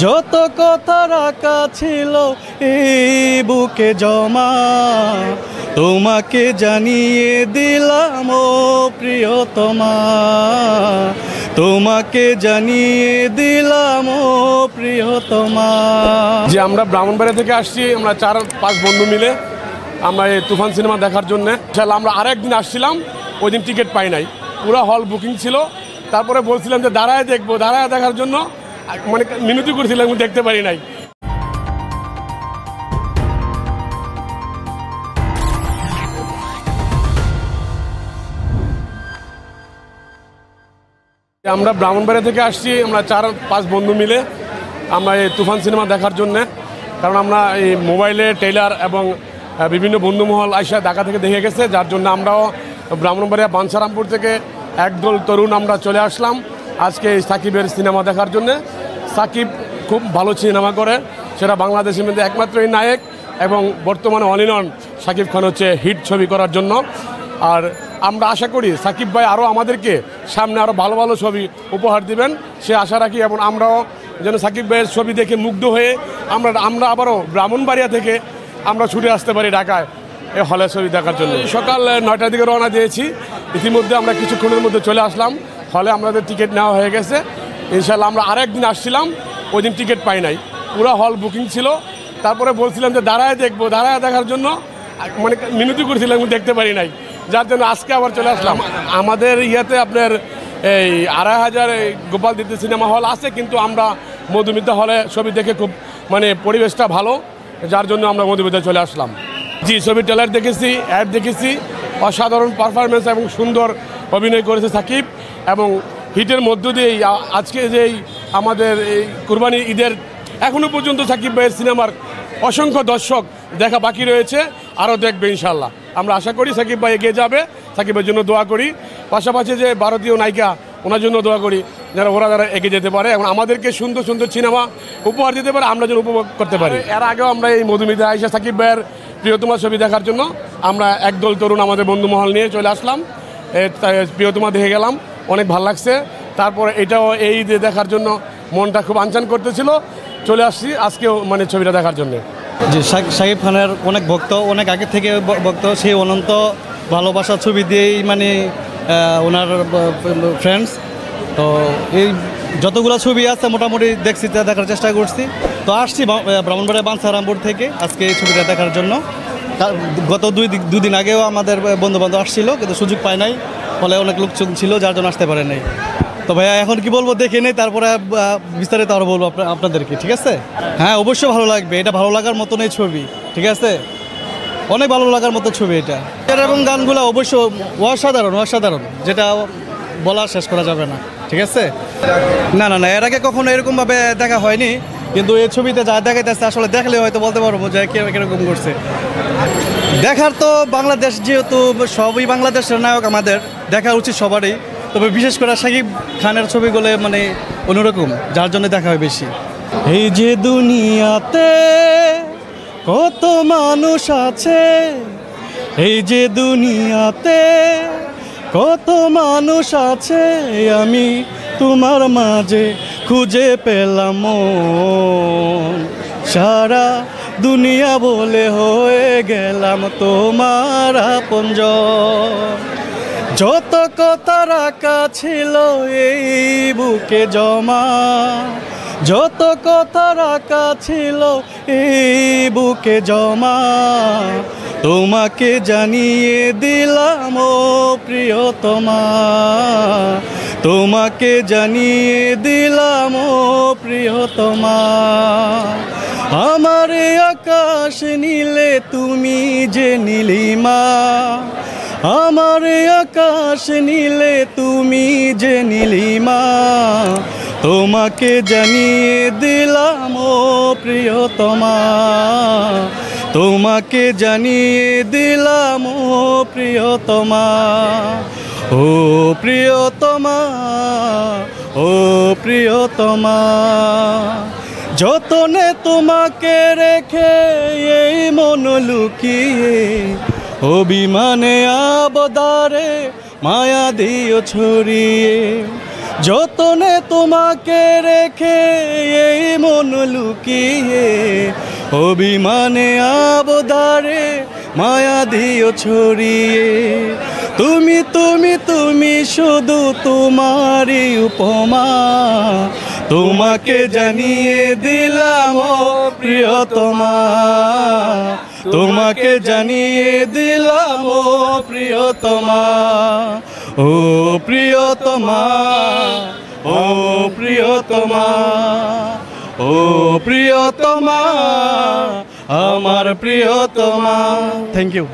যত কথা রাখা ছিল এই বুকে জমা, তোমাকে জানিয়ে দিলাম ও প্রিয়তমা, তোমাকে জানিয়ে দিলাম ও প্রিয়তমা। যে আমরা ব্রাহ্মণবাড়িয়া থেকে আসছি, আমরা 4-5 বন্ধু মিলে আমরা এই তুফান সিনেমা দেখার জন্যে। আমরা আরেকদিন আসছিলাম, ওই দিন টিকিট পাই নাই, পুরো হল বুকিং ছিল। তারপরে বলছিলাম যে দাঁড়ায় দেখবো, দাঁড়ায় দেখার জন্য মানে মিনতি করছিলাম, দেখতে পারি নাই। আমরা ব্রাহ্মণবাড়িয়া থেকে আসছি, আমরা 4-5 বন্ধু মিলে আমরা এই তুফান সিনেমা দেখার জন্যে। কারণ আমরা এই মোবাইলে ট্রেলার এবং বিভিন্ন বন্ধুমহল আইসা ঢাকা থেকে দেখে গেছে, যার জন্য আমরাও ব্রাহ্মণবাড়িয়া বাঞ্ছারামপুর থেকে একদল তরুণ আমরা চলে আসলাম আজকে এই সাকিবের সিনেমা দেখার জন্যে। সাকিব খুব ভালো সিনেমা করে, সেটা বাংলাদেশের মধ্যে একমাত্রই নায়ক এবং বর্তমানে all in all Shakib Khan হচ্ছে হিট ছবি করার জন্য। আর আমরা আশা করি সাকিব ভাই আরও আমাদেরকে সামনে আরও ভালো ভালো ছবি উপহার দিবেন, সে আশা রাখি। এবং আমরাও যেন সাকিব ভাইয়ের ছবি দেখে মুগ্ধ হয়ে আমরা আবারও ব্রাহ্মণবাড়িয়া থেকে আমরা ছুটে আসতে পারি ঢাকায় এই হলে ছবি দেখার জন্য। সকাল 9টার দিকে রওনা দিয়েছি, ইতিমধ্যে আমরা কিছুক্ষণের মধ্যে চলে আসলাম হলে। আমাদের টিকিট নেওয়া হয়ে গেছে ইনশাল্লাহ। আমরা আরেকদিন আসছিলাম, ওই দিন টিকিট পাই নাই, পুরো হল বুকিং ছিল। তারপরে বলছিলাম যে দাঁড়ায় দেখবো, দাঁড়ায় দেখার জন্য মানে মিনতি করছিলাম, দেখতে পারি নাই, যার জন্য আজকে আবার চলে আসলাম। আমাদের ইয়াতে আপনার এই 2500 গোপালদিতে সিনেমা হল আছে, কিন্তু আমরা মধুমিতা হলে ছবি দেখে খুব মানে পরিবেশটা ভালো, যার জন্য আমরা মধুমিতায় চলে আসলাম। জি, ছবি ট্রেলার দেখেছি, অ্যাড দেখেছি, অসাধারণ পারফরমেন্স এবং সুন্দর অভিনয় করেছে সাকিব। এবং হিটের মধ্য দিয়ে আজকে যেই আমাদের এই কুরবানি ঈদের এখনও পর্যন্ত সাকিব ভাইয়ের সিনেমার অসংখ্য দর্শক দেখা বাকি রয়েছে, আরও দেখবে ইনশাল্লাহ। আমরা আশা করি সাকিব ভাই এগিয়ে যাবে, সাকিবের জন্য দোয়া করি। পাশাপাশি যে ভারতীয় নায়িকা, ওনার জন্য দোয়া করি যারা যারা এগিয়ে যেতে পারে এবং আমাদেরকে সুন্দর সুন্দর সিনেমা উপহার দিতে পারে, আমরা যেন উপভোগ করতে পারি। এর আগেও আমরা এই মধুমিতা আয়েশা সাকিব ভাইয়ের প্রিয়তমা ছবি দেখার জন্য আমরা একদল তরুণ আমাদের বন্ধুমহল নিয়ে চলে আসলাম, প্রিয়তমা দেখে গেলাম, অনেক ভালো লাগছে। তারপরে এটাও এই দেখার জন্য মনটা খুব আনচান করতেছিল, চলে আসছি আজকেও মানে ছবিটা দেখার জন্য। যে শাকিব খানের অনেক ভক্ত, অনেক আগে থেকে ভক্ত, সেই অনন্ত ভালোবাসা ছবি দিয়েই মানে ওনার ফ্রেন্ডস। তো এই যতগুলো ছবি আছে মোটামুটি দেখছি, দেখার চেষ্টা করছি। তো আসছি ব্রাহ্মণবাড়িয়া বাঞ্ছারামপুর থেকে আজকে এই ছবিটা দেখার জন্য। গত দুদিন আগেও আমাদের বন্ধুবান্ধব আসছিল, কিন্তু সুযোগ পায় নাই, ফলে অনেক লোকজন ছিল, যার জন্য আসতে পারে নাই। তো ভাইয়া এখন কি বলবো দেখে নেই, তারপরে বিস্তারিত আরও বলবো আপনাদেরকে, ঠিক আছে? হ্যাঁ, অবশ্যই ভালো লাগবে, এটা ভালো লাগার মতন এই ছবি, ঠিক আছে? অনেক ভালো লাগার মতো ছবি এটা। এবং গানগুলো অবশ্য অসাধারণ অসাধারণ, যেটা বলা শেষ করা যাবে না, ঠিক আছে? না না না, এর আগে কখনো এরকমভাবে দেখা হয়নি, কিন্তু এই ছবিতে যা দেখাইতেছে আসলে দেখলে হয়তো বলতে পারবো যে কীরকম করছে। দেখার তো বাংলাদেশ, যেহেতু সবই বাংলাদেশের নায়ক, আমাদের দেখা উচিত সবারই। তবে বিশেষ করে শাকিব খানের ছবিগুলো মানে অন্যরকম, যার জন্য দেখা হয় বেশি। এই যে দুনিয়াতে কত মানুষ আছে, এই যে দুনিয়াতে কত মানুষ আছে, আমি তোমার মাঝে খুঁজে পেলাম মন, সারা দুনিয়া বলে হয়ে গেলাম তোমার আপনজন। যত কথা রাখা ছিল এই বুকে জমা, যত কথা রাখা ছিল এই বুকে জমা, তোমাকে জানিয়ে দিলাম ও প্রিয়তমা, তোমাকে জানিয়ে দিলাম ও প্রিয়তমা। আমার আকাশ নীলে তুমি যে নীলিমা, আমার আকাশ নীলে তুমি যে নীলিমা, তোমাকে জানিয়ে দিলাম ও প্রিয়তমা, তোমাকে জানিয়ে দিলাম ও প্রিয়তমা, ও প্রিয়তমা, ও প্রিয়তমা। যতনে তোমাকে রেখে এই মন লুকিয়ে, অভিমানে আবদারে মায়া দিও ছড়িয়ে, যতনে তোমাকে রেখে এই মন লুকিয়ে অভিমানে আবদারে মায়া দিও ছড়িয়ে তুমি তুমি তুমি শুধু তোমারই উপমা তোমাকে জানিয়ে দিলাম ও প্রিয়তমা তোমাকে জানিয়ে দিলাম ও প্রিয়তমা ও প্রিয়তমা ও প্রিয়তমা ও প্রিয়তমা আমার প্রিয়তমা থ্যাংক ইউ